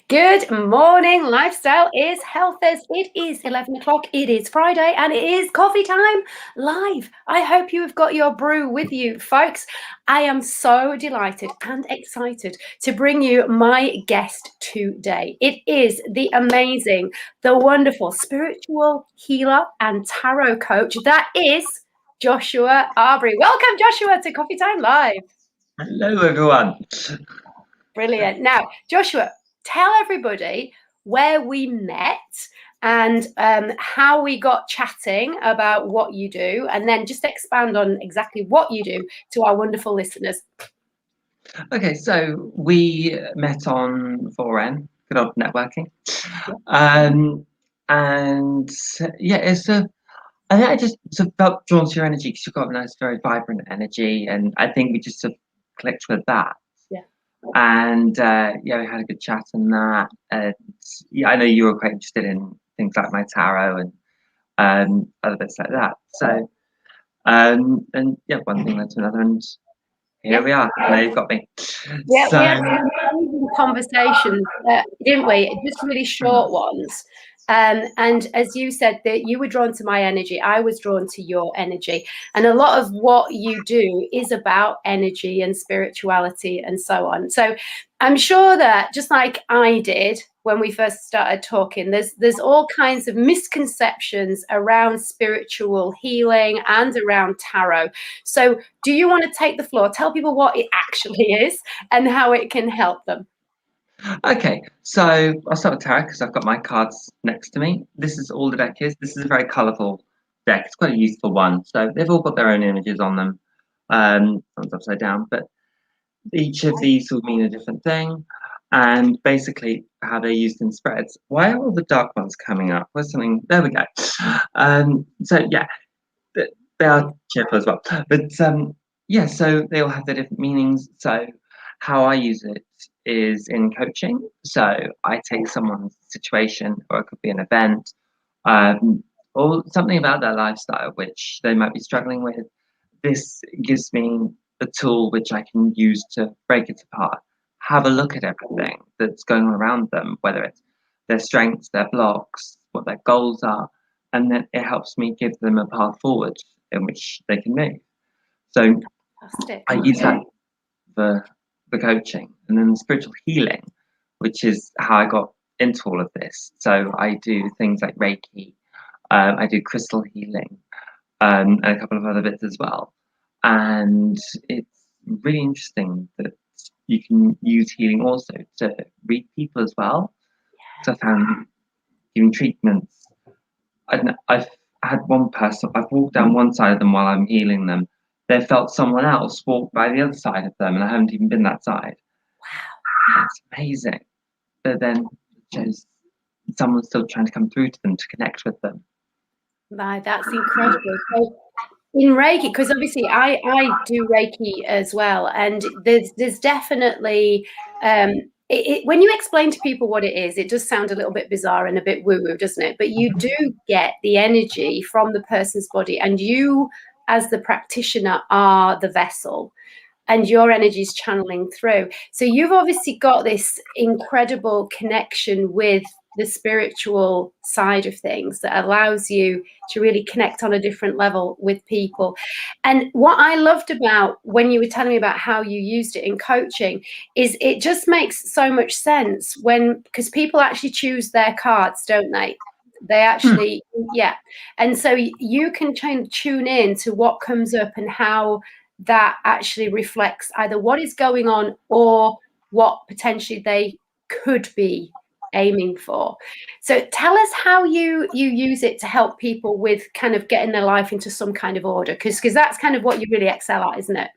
Good morning, Lifestyle is Healthers. It is 11 o'clock, it is Friday, and it is coffee time live. I hope you have got your brew with you, folks. I am so delighted and excited to bring you my guest today. It is the amazing, the wonderful spiritual healer and tarot coach that is Joshua Arbery. Welcome, Joshua, to Coffee Time Live. Hello, everyone. Brilliant. Now, Joshua, tell everybody where we met and how we got chatting about what you do, and then just expand on exactly what you do to our wonderful listeners. Okay, so we met on 4N, good old networking. Yeah. And yeah, I think I just sort of felt drawn to your energy because you've got a nice, very vibrant energy. And I think we just sort of clicked with that. Yeah. And yeah, we had a good chat on that. And yeah, I know you were quite interested in things like my tarot and other bits like that. So, and yeah, one thing led to another. And here we are. Now you've got me. Yeah, So, we had some amazing conversations, didn't we? Just really short ones. And as you said, that you were drawn to my energy, I was drawn to your energy. And a lot of what you do is about energy and spirituality and so on. So I'm sure that just like I did when we first started talking, there's all kinds of misconceptions around spiritual healing and around tarot. So do you want to take the floor? Tell people what it actually is and how it can help them. okay, so I'll start with tarot because I've got my cards next to me. This is all the deck is. This is a very colourful deck. It's quite a useful one. So they've all got their own images on them. One's upside down, but each of these will mean a different thing. And basically how they're used in spreads. Why are all the dark ones coming up? Where's something? There we go. So yeah, they are cheerful as well. But yeah, so they all have their different meanings. So how I use it is in coaching. So I take someone's situation, or it could be an event, or something about their lifestyle which they might be struggling with. This gives me a tool which I can use to break it apart, have a look at everything that's going on around them, whether it's their strengths, their blocks, what their goals are, and then it helps me give them a path forward in which they can move. So Fantastic. I use that for the coaching, and then the spiritual healing, which is how I got into all of this. So I do things like Reiki, I do crystal healing, and a couple of other bits as well. And it's really interesting that you can use healing also to read people as well. So I found giving treatments. I don't know, I've had one person, I've walked down one side of them while I'm healing them. They felt someone else walk by the other side of them, and I haven't even been that side. Wow. It's amazing. But then just someone's still trying to come through to them to connect with them. Right, that's incredible. So in Reiki, because obviously I do Reiki as well, and there's definitely when you explain to people what it is, it does sound a little bit bizarre and a bit woo-woo, doesn't it? But you do get the energy from the person's body, and you, as the practitioner, are the vessel, and your energy is channeling through. So you've obviously got this incredible connection with the spiritual side of things that allows you to really connect on a different level with people. And what I loved about when you were telling me about how you used it in coaching is it just makes so much sense because people actually choose their cards, don't they? They actually, yeah. And so you can tune in to what comes up and how that actually reflects either what is going on or what potentially they could be aiming for. So tell us how you use it to help people with kind of getting their life into some kind of order, because that's kind of what you really excel at, isn't it?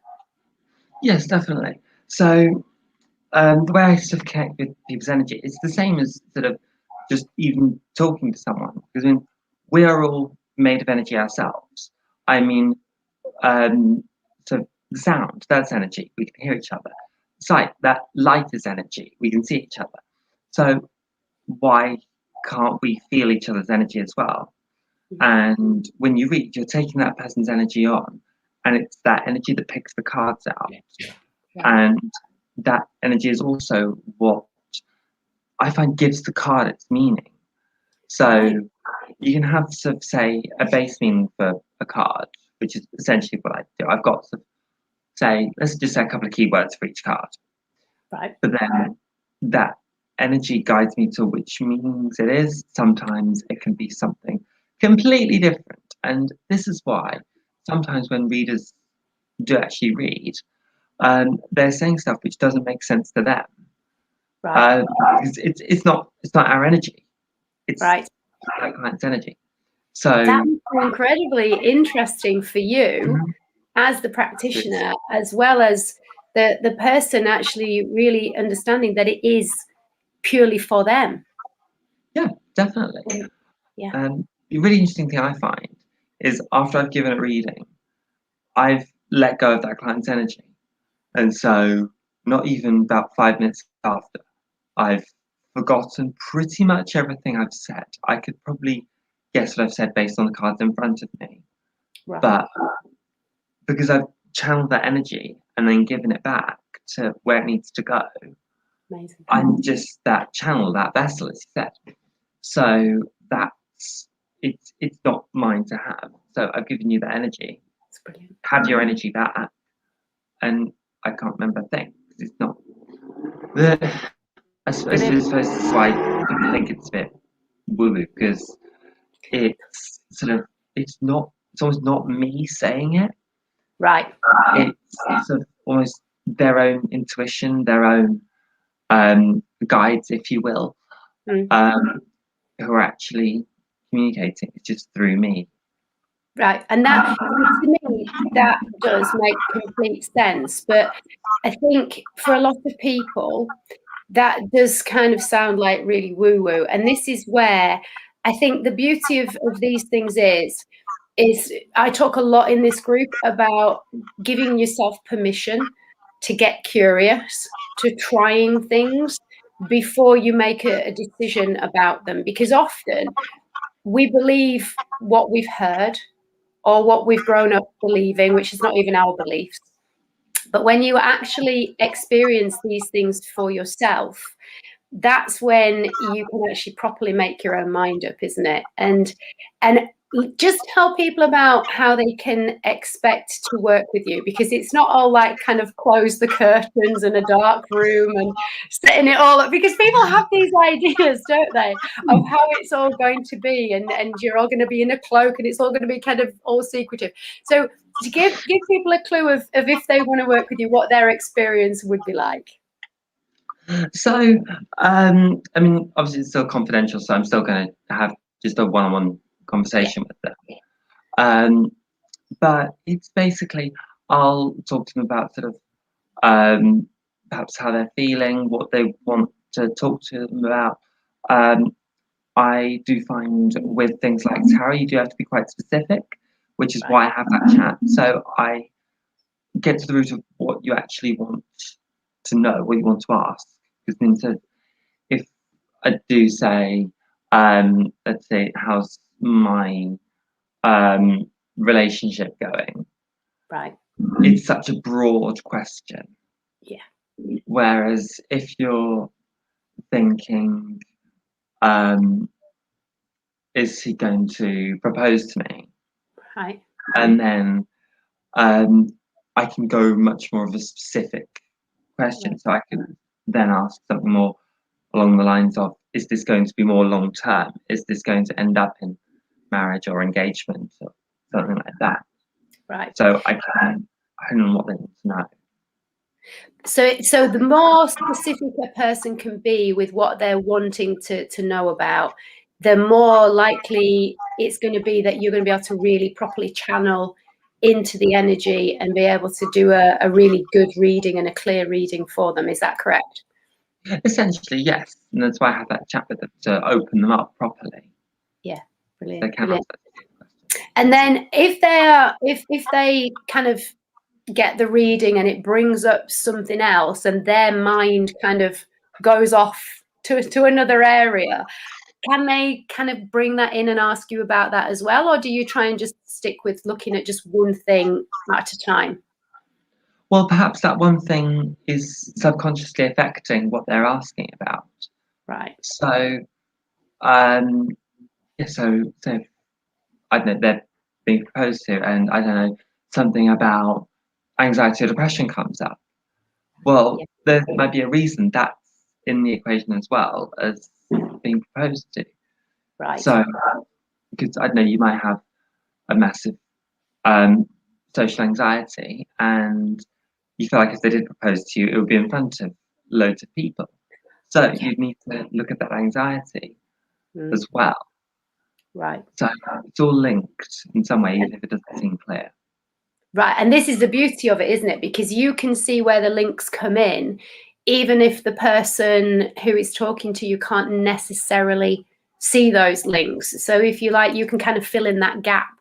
Yes, definitely. So the way I sort of connect with people's energy, it's the same as sort of just even talking to someone. Because I mean, we are all made of energy ourselves. I mean, so the sound, that's energy. We can hear each other. Sight, that light is energy. We can see each other. So why can't we feel each other's energy as well? And when you read, you're taking that person's energy on, and it's that energy that picks the cards out. Yeah. And that energy is also what I find gives the card its meaning. So Right. you can have sort of, say, a base meaning for a card, which is essentially what I do. I've got sort of, say, let's just say a couple of keywords for each card, Right. but then that energy guides me to which meanings it is. Sometimes it can be something completely different, and this is why sometimes when readers do actually read, they're saying stuff which doesn't make sense to them. Right. Because it's not our energy. It's Right. that client's energy. So That must be incredibly interesting for you as the it's, practitioner, as well as the person actually really understanding that it is purely for them. yeah, definitely. Yeah. The really interesting thing I find is after I've given a reading, I've let go of that client's energy. And so, not even about 5 minutes after, I've forgotten pretty much everything I've said. I could probably guess what I've said based on the cards in front of me. Right. But because I've channeled that energy and then given it back to where it needs to go, Amazing. I'm just that channel, that vessel, as you said. So that's it's not mine to have. So I've given you that energy. That's brilliant. Have your energy back, and I can't remember a thing because it's not the. I suppose this is why people think it's a bit woo-woo because it's sort of it's almost not me saying it. Right. It's sort of almost their own intuition, their own guides, if you will, Mm. who are actually communicating. It's just through me. Right. And that, to me, that does make complete sense. But I think for a lot of people, that does kind of sound like really woo-woo. And this is where I think the beauty of these things is I talk a lot in this group about giving yourself permission to get curious, to trying things before you make a decision about them. Because often we believe what we've heard or what we've grown up believing, which is not even our beliefs. But when you actually experience these things for yourself, that's when you can actually properly make your own mind up, isn't it? And just tell people about how they can expect to work with you, because it's not all like kind of close the curtains in a dark room and setting it all up, because people have these ideas, don't they, of how it's all going to be, and you're all going to be in a cloak and it's all going to be kind of all secretive. So to give people a clue of if they want to work with you, what their experience would be like. So, I mean, obviously it's still confidential, so I'm still going to have just a one-on-one conversation with them. But it's basically I'll talk to them about sort of perhaps how they're feeling, what they want to talk to them about. I do find with things like tarot, you do have to be quite specific, which is why I have that chat. So I get to the root of what you actually want to know, what you want to ask. Because then, if I do say, let's say, how's my relationship going? Right. It's such a broad question. Yeah. Whereas if you're thinking, is he going to propose to me? Right. And then I can go much more of a specific question. So I can then ask something more along the lines of, is this going to be more long term? Is this going to end up in marriage or engagement or something like that? Right. So I can hone on what they want to know. So the more specific a person can be with what they're wanting to know about, the more likely it's going to be that you're going to be able to really properly channel into the energy and be able to do a really good reading and a clear reading for them. Is that correct? Essentially, yes. And that's why I have that chat with them to open them up properly. Yeah, They brilliant, can brilliant. answer. And then if they kind of get the reading and it brings up something else and their mind kind of goes off to another area, can they kind of bring that in and ask you about that as well, or do you try and just stick with looking at just one thing at a time? Well, perhaps that one thing is subconsciously affecting what they're asking about. Right. So, yeah, so I don't know, they're being proposed to, and I don't know, something about anxiety or depression comes up. Well, Yeah. there might be a reason that's in the equation as well as being proposed to. Right. So, because I don't know, you might have a massive social anxiety, and you feel like if they did propose to you, it would be in front of loads of people. So Yeah. you'd need to look at that anxiety Mm. as well. Right. So it's all linked in some way, even if it doesn't seem clear. Right. And this is the beauty of it, isn't it? Because you can see where the links come in, even if the person who is talking to you can't necessarily see those links. So if you like, you can kind of fill in that gap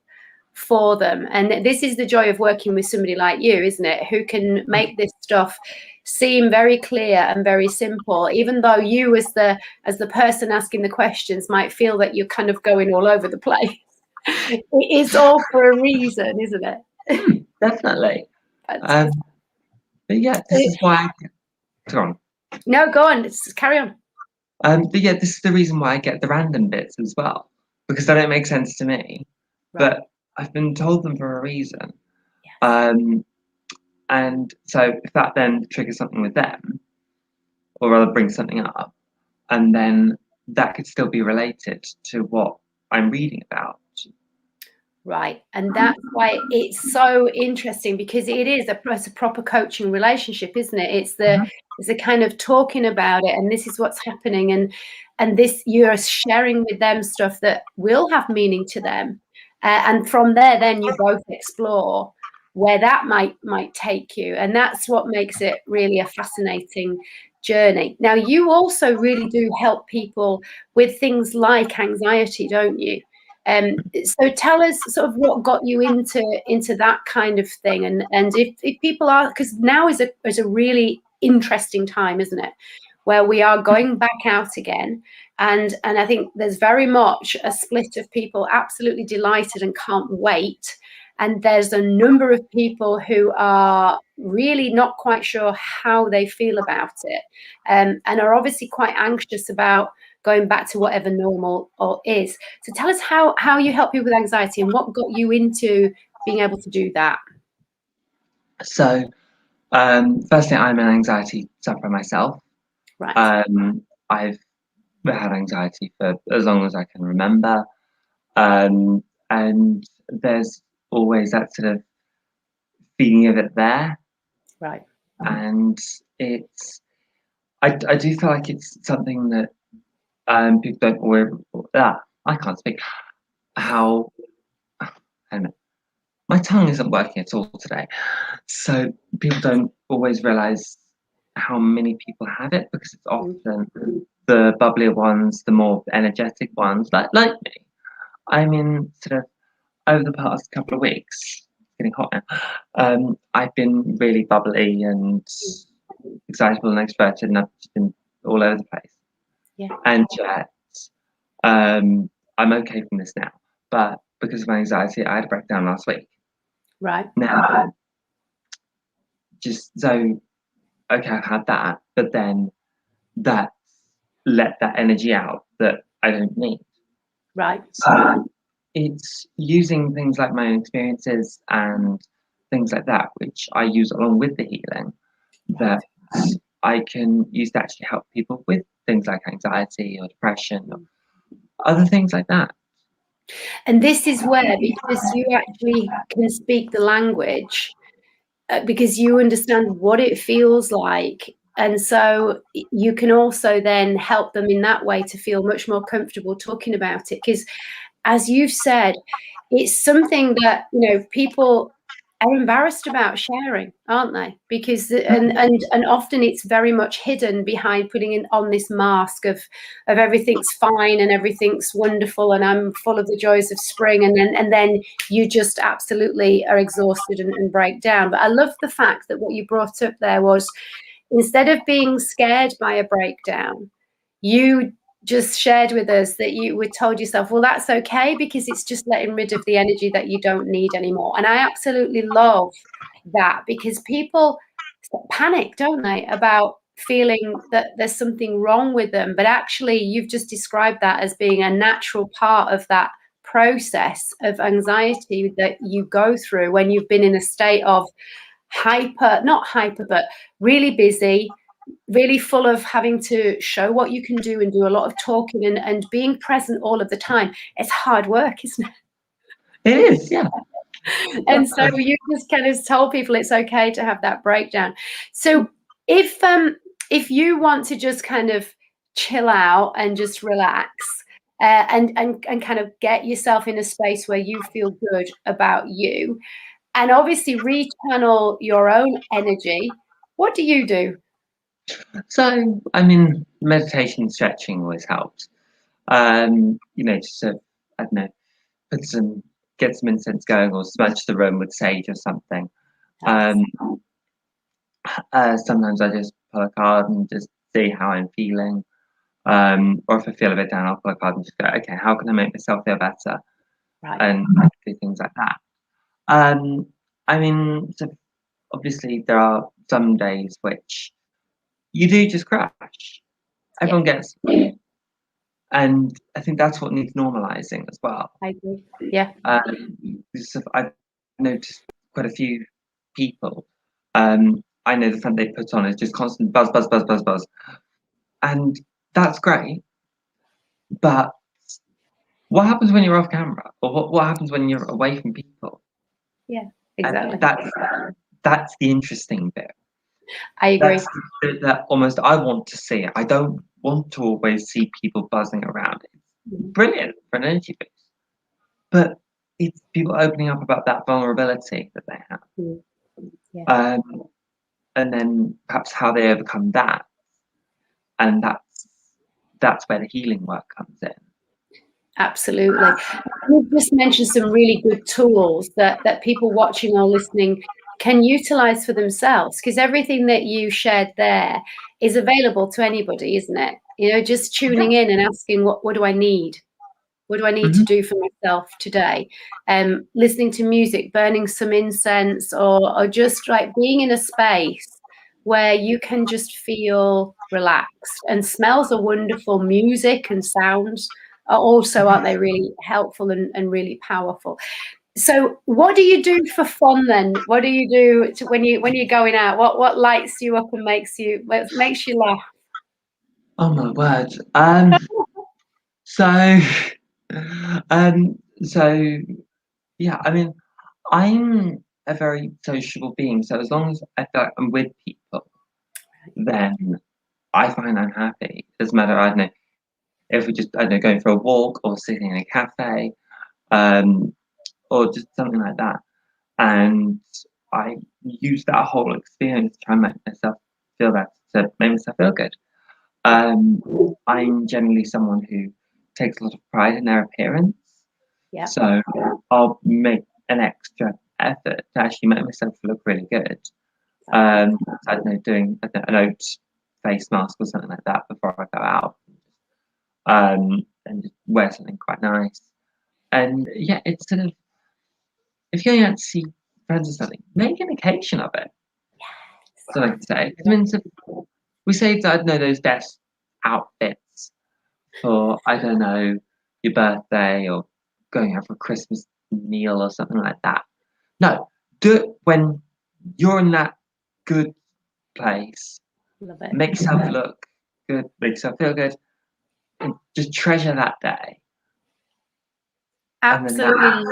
for them. And this is the joy of working with somebody like you, isn't it? Who can make this stuff seem very clear and very simple, even though you as the person asking the questions might feel that you're kind of going all over the place. It's all for a reason, isn't it? Definitely. Fantastic. But yeah, this is why. Go on. No, go on. Let's carry on. But yeah, this is the reason why I get the random bits as well, because they don't make sense to me, Right. but I've been told them for a reason. Yes. And so if that then triggers something with them, or rather brings something up, and then that could still be related to what I'm reading about. Right. And that's why it's so interesting, because it's a proper coaching relationship, isn't it? It's the kind of talking about it, and this is what's happening, and this, you're sharing with them stuff that will have meaning to them. And from there, then you both explore where that might take you. And that's what makes it really a fascinating journey. Now, you also really do help people with things like anxiety, don't you? So tell us sort of what got you into that kind of thing, and if people are, because now is a really interesting time, isn't it, where we are going back out again, and I think there's very much a split of people absolutely delighted and can't wait, and there's a number of people who are really not quite sure how they feel about it, and are obviously quite anxious about going back to whatever normal or is. So tell us how you help people with anxiety and what got you into being able to do that. So, firstly, I'm an anxiety sufferer myself. Right. I've had anxiety for as long as I can remember, and there's always that sort of feeling of it there, Right. and I do feel like it's something that people don't always. I can't speak. How I don't know. My tongue isn't working at all today, so people don't always realise how many people have it, because it's often the bubblier ones, the more energetic ones, like me. I mean, sort of over the past couple of weeks, it's getting hot now. I've been really bubbly and excitable and extroverted, and I've just been all over the place. Yeah. And yet, I'm okay from this now, but because of my anxiety, I had a breakdown last week. Right. Now, just so okay, I've had that, but then that let that energy out that I don't need. Right. So it's using things like my own experiences and things like that, which I use along with the healing, that I can use to actually help people with things like anxiety or depression or other things like that. And this is where, because you actually can speak the language, because you understand what it feels like, and so you can also then help them in that way to feel much more comfortable talking about it, because as you've said, it's something that, people are embarrassed about sharing, aren't they? Because and often it's very much hidden behind putting on this mask of everything's fine and everything's wonderful and I'm full of the joys of spring, and then you just absolutely are exhausted and break down. But I love the fact that what you brought up there was, instead of being scared by a breakdown, you just shared with us that you would told yourself, well, that's okay, because it's just letting rid of the energy that you don't need anymore. And I absolutely love that, because people panic, don't they, about feeling that there's something wrong with them, but actually you've just described that as being a natural part of that process of anxiety that you go through when you've been in a state of not hyper, but really busy, really full of having to show what you can do and do a lot of talking and being present all of the time. It's hard work, isn't it? It is, yeah. And so you just kind of told people it's okay to have that breakdown. So if you want to just kind of chill out and just relax, and kind of get yourself in a space where you feel good about you, and obviously rechannel your own energy, what do you do? So, I mean, meditation, stretching always helps. Just to, I don't know, get some incense going or smudge the room with sage or something. Um, Sometimes I just pull a card and just see how I'm feeling. Or if I feel a bit down, I'll pull a card and just go, okay, how can I make myself feel better? Right. And do things like that. I mean, so obviously there are some days which you do just crash. Everyone gets, and I think that's what needs normalizing as well. I agree. Yeah. I've noticed quite a few people. I know the front they put on is just constant buzz, buzz, buzz, buzz, buzz, and that's great. But what happens when you're off camera, or what happens when you're away from people? Yeah, exactly. That's the interesting bit. I agree. That's the bit that almost I want to see. I don't want to always see people buzzing around. It's brilliant for an energy boost, but it's people opening up about that vulnerability that they have, Yeah. and then perhaps how they overcome that, and that's where the healing work comes in. Absolutely. You've just mentioned some really good tools that people watching or listening can utilize for themselves, because everything that you shared there is available to anybody, isn't it? Just tuning in and asking, what do I need? What do I need to do for myself today? Listening to music, burning some incense, or just like being in a space where you can just feel relaxed. And smells are wonderful. Music and sounds are also, aren't they, really helpful and really powerful. So what do you do for fun then? What do you do when you're going out? What lights you up and makes you laugh? Oh my word. So, so yeah. I mean, I'm a very sociable being. So as long as I feel like I'm with people, then I find I'm happy. It doesn't matter. I don't know if we just I don't know going for a walk or sitting in a cafe, um, or just something like that. And I use that whole experience to try and make myself feel better, to make myself feel good. I'm generally someone who takes a lot of pride in their appearance, Yeah. so I'll make an extra effort to actually make myself look really good. I don't know, doing an oat face mask or something like that before I go out, and just wear something quite nice. And yeah, it's sort of if you're going out to see friends or something, make an occasion of it. So like to say, 'cause I mean, we saved I don't know those best outfits for I don't know your birthday or going out for a Christmas meal or something like that. No, do it when you're in that good place. Love it. Make yourself look good, make yourself feel good, and just treasure that day. Absolutely.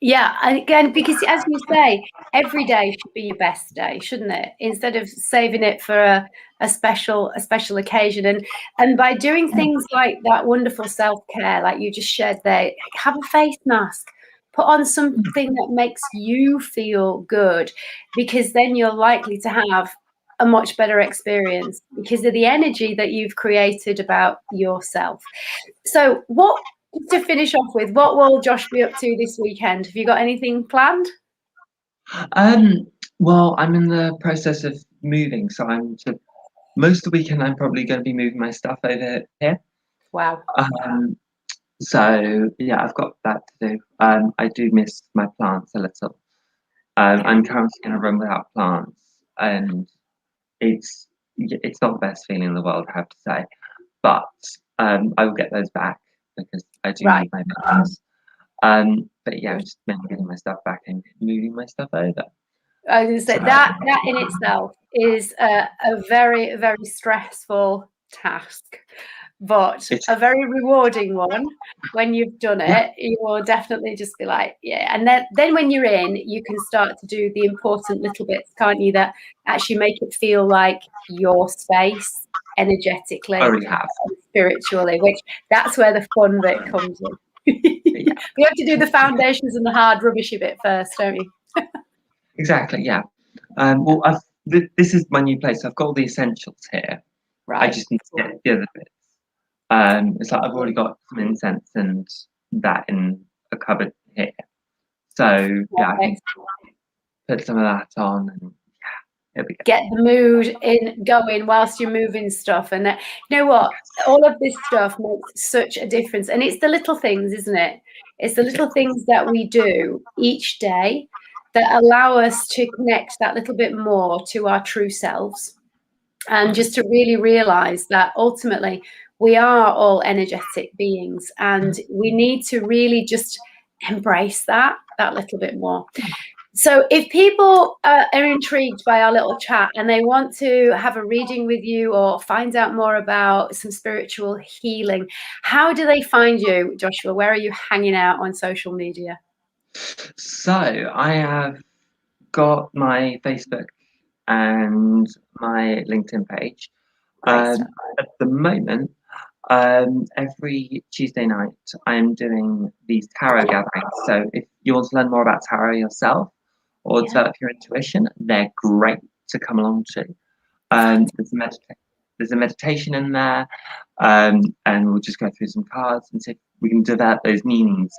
Yeah, and again, because as you say, every day should be your best day, shouldn't it? Instead of saving it for a special occasion. And by doing things like that wonderful self-care, like you just shared there, have a face mask, put on something that makes you feel good, because then you're likely to have a much better experience because of the energy that you've created about yourself. So to finish off with, what will Josh be up to this weekend? Have you got anything planned? Well, I'm in the process of moving, so most of the weekend I'm probably going to be moving my stuff over here. Wow. So yeah, I've got that to do. I do miss my plants a little. I'm currently in a room without plants, and it's not the best feeling in the world, I have to say. But I will get those back because I do Right. need my medals. But yeah, just mainly getting my stuff back and moving my stuff over. I was going to say that in itself is a very, very stressful task, but It's a very rewarding one. When you've done it, you will definitely just be like, yeah. And then when you're in, you can start to do the important little bits, can't you? That actually make it feel like your space energetically I already have. and spiritually, which that's where the fun bit comes in. Yeah. We have to do the foundations and the hard rubbishy bit first, don't you? Exactly, yeah. Well, this is my new place. So I've got all the essentials here. I Right. just need to get the other bits. It's like I've already got some incense and that in a cupboard here. So yeah, I can Perfect. put some of that on, and yeah, here we go. Get the mood in going whilst you're moving stuff. And you know what? All of this stuff makes such a difference. And it's the little things, isn't it? It's the little things that we do each day that allow us to connect that little bit more to our true selves. And just to really realize that ultimately we are all energetic beings, and we need to really just embrace that little bit more. So if people are intrigued by our little chat and they want to have a reading with you or find out more about some spiritual healing, how do they find you, Joshua? Where are you hanging out on social media? So I have got my Facebook and my LinkedIn page. Great stuff. At the moment, every Tuesday night, I'm doing these tarot gatherings. So if you want to learn more about tarot yourself or develop your intuition, they're great to come along to. There's a meditation in there, and we'll just go through some cards and see if we can develop those meanings.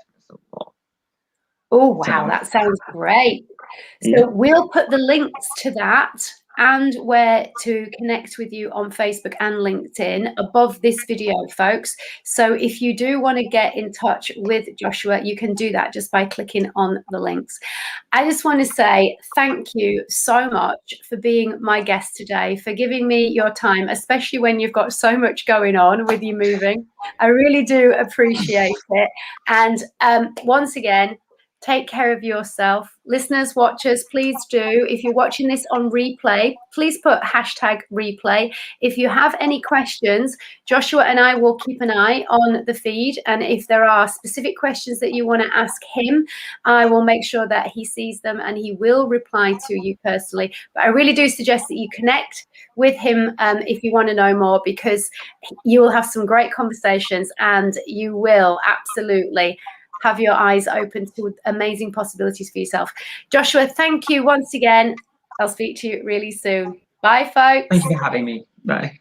Oh, wow, So, that sounds great. So yeah. we'll put the links to that and where to connect with you on Facebook and LinkedIn above this video, folks. So if you do want to get in touch with Joshua, you can do that just by clicking on the links. I just want to say thank you so much for being my guest today, for giving me your time, especially when you've got so much going on with you moving. I really do appreciate it. And once again, take care of yourself. Listeners, watchers, please do. If you're watching this on replay, please put #replay. If you have any questions, Joshua and I will keep an eye on the feed. And if there are specific questions that you want to ask him, I will make sure that he sees them and he will reply to you personally. But I really do suggest that you connect with him if you want to know more, because you will have some great conversations and you will absolutely have your eyes open to amazing possibilities for yourself. Joshua, thank you once again. I'll speak to you really soon. Bye, folks. Thank you for having me. Bye.